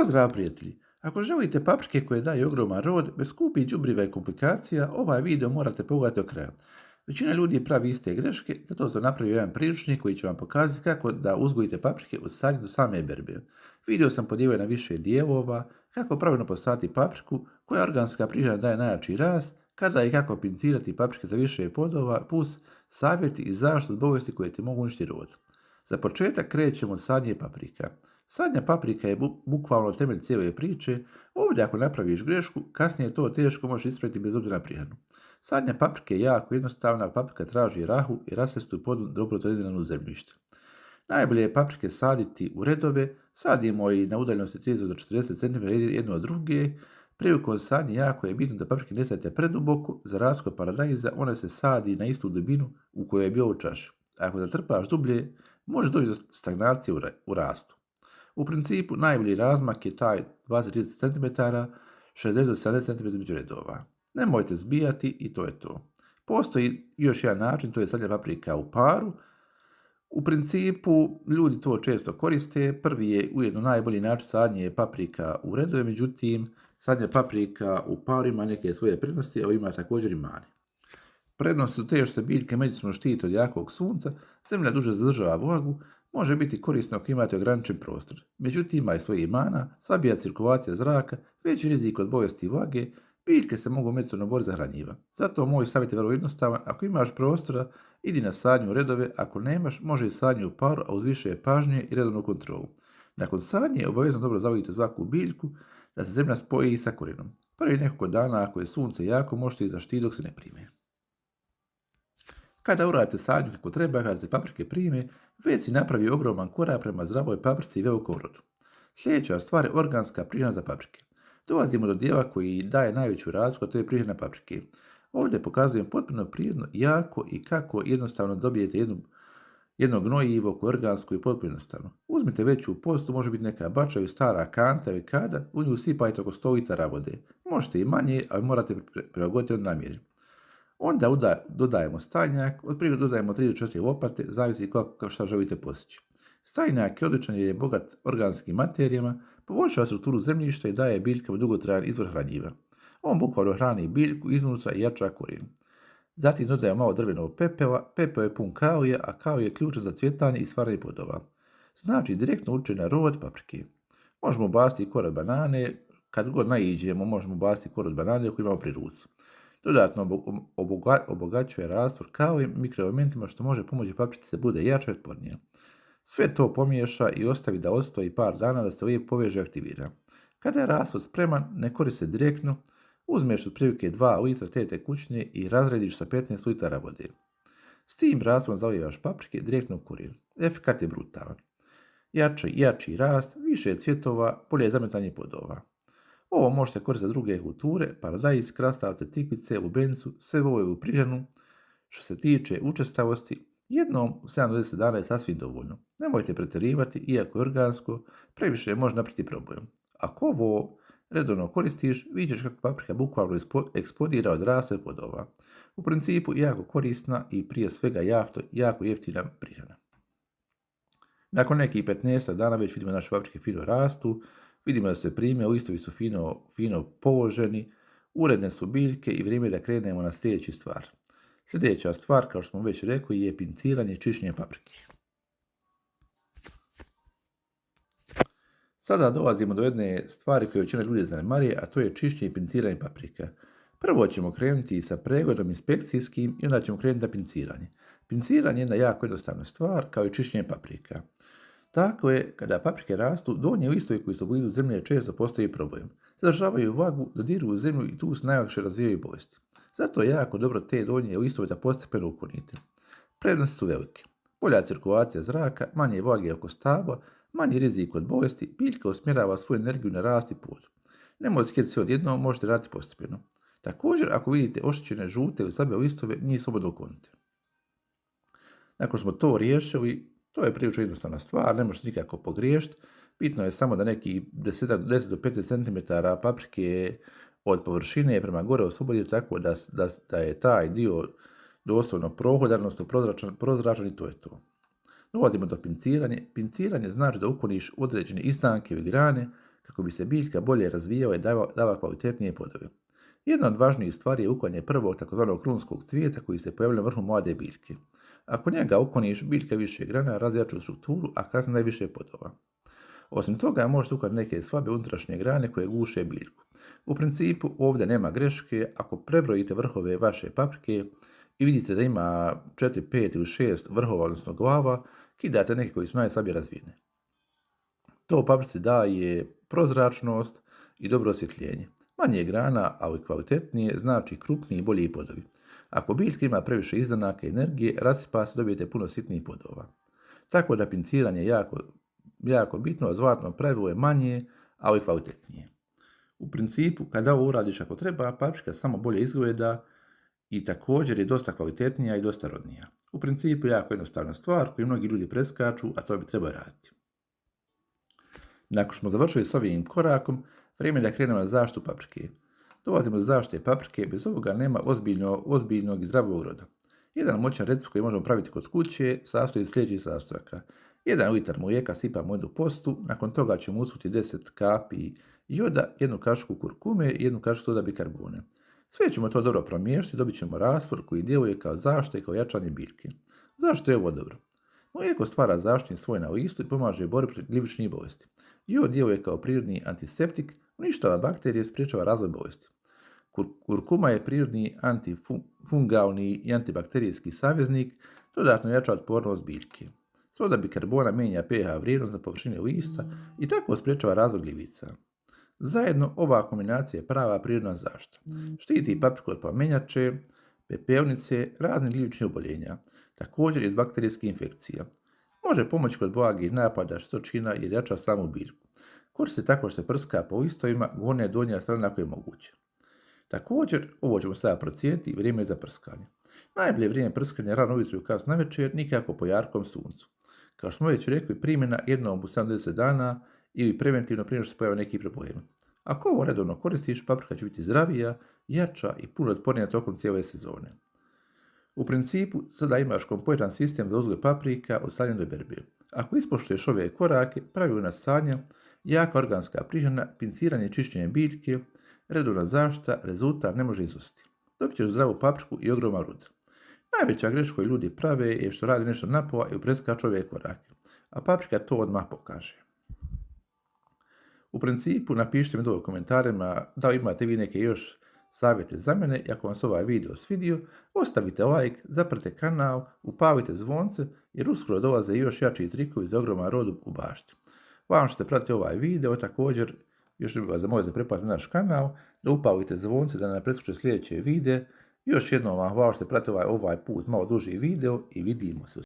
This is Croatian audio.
Pozdrav prijatelji! Ako želite paprike koje daju ogroman rod, bez skupih đubriva i komplikacija, ovaj video morate pogledati do kraja. Većina ljudi pravi iste greške, zato sam napravio jedan priručnik koji će vam pokazati kako da uzgojite paprike od sadnje do same berbe. Video sam podijelio na više dijelova, kako pravilno posaditi papriku, koja organska prihrana daje najjači rast, kada i kako pincirati paprike za više plodova, plus savjeti i zaštitu od bolesti koje ti mogu uništiti rod. Za početak krećemo od sadnje paprika. Sadnja paprika je bukvalno temelj cijele priče. Ovdje ako napraviš grešku, kasnije to teško možeš ispraviti bez obzira na prihranu. Sadnja paprike je jako jednostavna, paprika traži rahu i raslestu plodnu dobro treniranu zemljište. Najbolje je paprike saditi u redove, sadimo i na udaljenosti 30 do 40 cm jedno od druge. Prilikom sadnje jako je bitno da paprike ne sadite preduboko, za razliku od paradajza ona se sadi na istu dubinu u kojoj je bio u čaši. Ako zatrpaš dublje, može doći do stagnacije u rastu. U principu, najbolji razmak je taj 20-30 cm, 60 do 70 cm među redova. Nemojte zbijati i to je to. Postoji još jedan način, to je sadnja paprika u paru. U principu, ljudi to često koriste. Prvi je ujedno najbolji način sadnje paprika u redove, međutim, sadnja paprika u paru ima neke svoje prednosti, a ima također i mane. Prednosti su te što se biljke međusobno štite od jakog sunca, zemlja duže zadržava vlagu, može biti korisno ako imate ograničen prostor. Međutim, ima i svojih mana, slabija cirkulacija zraka, veći rizik od bolesti i vlage, biljke se mogu međusobno boriti za hranjiva. Zato moj savjet je vrlo jednostavan, ako imaš prostora, idi na sadnju u redove, ako nemaš, može i sadnju u paru, a uz više pažnje i redovnu kontrolu. Nakon sadnje obavezno dobro zavojite svaku biljku da se zemlja spoji sa korijenom. Prvi nekoliko dana, ako je sunce jako, možete i zaštiti dok se ne prime. Kada uradite sadnju kako treba, kada se paprike prime, već si napravi ogroman korak prema zdravoj paprici i velikom rodu. Sljedeća stvar je organska prihrana za paprike. Dolazimo do dijela koji daje najveću razliku, a to je prihrana paprike. Ovdje pokazujem potpuno prirodno jako i kako jednostavno dobijete jedno gnojivo koje je organsko i potpuno jednostavno. Uzmite veću postu, može biti neka bača ili stara kanta ili kada, u nju sipajte oko 100 litara vode. Možete i manje, ali morate prilagoditi od namjeri. Onda dodajemo stajnjak, otprilike dodajemo 3 do 4 lopate, zavisi kako šta želite postići. Stajnjak je odličan jer je bogat organskim materijama, poboljšava strukturu zemljišta i daje biljkama dugotrajan izvor hranjiva. On bukvalno hrani biljku iznutra i jača korijen. Zatim dodajemo malo drvenog pepela, pepeo je pun kalija, a kalij je ključan za cvjetanje i stvaranje plodova. Znači direktno utječe na rod paprike. Možemo baciti kor od banane, kad god naiđemo možemo baciti kor od banane ako imamo pri ruci. Dodatno obogaćuje rastvor kalijem i mikroelementima što može pomoći paprici da bude jača i otpornija. Sve to pomiješa i ostavi da ostoji par dana da se lijepo poveže i aktivira. Kada je rastvor spreman, ne koristi direktno, uzmeš otprilike 2 litra te tekućine i razrediš sa 15 litara vode. S tim rastvorom zalijevaš paprike direktno u korijen. Efekat je brutalan. Jači rast, više cvjetova, bolje zametanje plodova. Ovo možete koristiti za druge kulture, paradajz, krastavce, tikvice, lubencu, sve ovo je u prihranu. Što se tiče učestalosti, jednom u 7 do 10 dana je sasvim dovoljno. Nemojte pretjerivati, iako je organsko, previše može napraviti problem. Ako ovo redovno koristiš, vidjet ćeš kako paprika bukvalno eksplodira od rasta i plodova. U principu jako korisna i prije svega jako jeftina prihrana. Nakon nekih 15 dana već vidimo naše paprike fino rastu, vidimo da se prime, listovi su fino položeni, uredne su biljke i vrijeme da krenemo na sljedeću stvar. Sljedeća stvar, kao što smo već rekli, je pinciranje i čišćenje paprike. Sada dolazimo do jedne stvari koju većina ljudi zanemaruje, a to je čišćenje i pinciranje paprika. Prvo ćemo krenuti sa pregledom inspekcijskim i onda ćemo krenuti na pinciranje. Pinciranje je jedna jako jednostavna stvar, kao i čišćenje paprika. Tako je, kada paprike rastu, donji listovi koji su blizu zemlje često postoji problem. Zadržavaju vlagu, dodiruju zemlju i tu se najlakše razvijaju bolesti. Zato je jako dobro te donje listove da postepeno uklonite. Prednosti su velike. Bolja cirkulacija zraka, manje vlage oko stabla, manji rizik od bolesti, biljka usmjerava svoju energiju na rast i plod. Nemojte skidati sve odjednom, možete raditi postepeno. Također, ako vidite oštećene žute ili slabe listove, njih slobodno uklonite. Nakon smo to riješili, to je prilično jednostavna stvar, ne možete nikako pogriješiti. Bitno je samo da neki 10 do 15 cm paprike od površine prema gore oslobodite tako da je taj dio doslovno prohodan, odnosno prozračan i to je to. Dolazimo do pinciranja. Pinciranje znači da ukloniš određene istanke ili grane kako bi se biljka bolje razvijala i dava kvalitetnije plodove. Jedna od važnijih stvari je uklanjanje prvog tzv. Krunskog cvijeta koji se pojavlja na vrhu mlade biljke. Ako njega ukloniš, biljka više grana, razjaču strukturu, a kasnije najviše plodova. Osim toga, možete ukloniti neke slabe unutrašnje grane koje guše biljku. U principu, ovdje nema greške. Ako prebrojite vrhove vaše paprike i vidite da ima 4, 5 ili 6 vrhova, odnosno glava, kidate neke koji su najslabije razvijene. To paprici daje prozračnost i dobro osvjetljenje. Manje grana, ali kvalitetnije, znači krupniji i bolji plodovi. Ako biljka ima previše izdanaka i energije, rasipa se, dobijete puno sitnijih plodova. Tako da pinciranje je jako bitno, a zlatno pravilo je manje, ali kvalitetnije. U principu, kada ovo uradiš ako treba, paprika samo bolje izgleda i također je dosta kvalitetnija i dosta rodnija. U principu, jako jednostavna stvar koju mnogi ljudi preskaču, a to bi trebalo raditi. Nakon što smo završili s ovim korakom, vrijeme je da krenemo na zaštitu paprike. Dolazimo do zaštite paprike, bez ovoga nema ozbiljnog i zdravog roda. Jedan moćan recept koji možemo praviti kod kuće sastoji sljedećih sastojaka. 1 litar mlijeka sipamo u jednu postu, nakon toga ćemo usuti 10 kapi joda, 1 kašiku kurkume i 1 kašiku soda bikarbone. Sve ćemo to dobro promiješati i dobit ćemo rastvor koji djeluje kao zaštita i kao jačanje biljke. Zašto je ovo dobro? Mlijeko stvara zaštitni sloj na listu i pomaže borbi protiv gljivičnih bolesti. Jod djeluje kao prirodni antiseptik, uništava bakterije i sprječava razvoj bolesti. Kurkuma je prirodni antifungalni i antibakterijski saveznik, dodatno jača otpornost biljke. Soda bikarbona mijenja pH vrijednost na površini lista i tako sprječava razvoj gljivica. Zajedno, ova kombinacija je prava prirodna zaštita. Štiti papriku od plamenjače, pepelnice, raznih gljivičnih oboljenja, također i od bakterijskih infekcija. Može pomoći kod blagih napada štetočina jer jača samu biljku. Koristi tako što se prska po listovima, gornja i donja strana ako je moguće. Također, ovo ćemo sada procijeniti, vrijeme za prskanje. Najbolje vrijeme prskanja je rano ujutro i kasno navečer, nikako po jarkom suncu. Kao što smo već rekli, primjena jednom u 70 dana ili preventivno prije što se pojave neki problemi. Ako ovo redovno koristiš, paprika će biti zdravija, jača i puno otpornija tokom cijele sezone. U principu, sada imaš kompletan sistem za uzgoj paprika od sadnja do berbe. Ako ispoštuješ ove korake, pravilna sadnja, jaka organska prihrana, pinciranje i čišćenje biljke, redovna zaštita, rezultat ne može izostati. Dobit ćeš zdravu papriku i ogroman rod. Najveća greška koju ljudi prave je što radi nešto napola i preskaču ove korake, a paprika to odmah pokaže. U principu, napišite mi dole u komentarima da li imate vi neke još savjete za mene i ako vam se ovaj video svidio, ostavite like, zapratite kanal, upalite zvonce jer uskoro dolaze još jači trikovi za ogroman rod u bašti. Hvala što ste pratili ovaj video, također još bih vas zamolio da pretplatite naš kanal, da upalite zvonce da ne preskoče sljedeće videe. Još jednom vam hvala što ste pratili ovaj put malo duži video i vidimo se.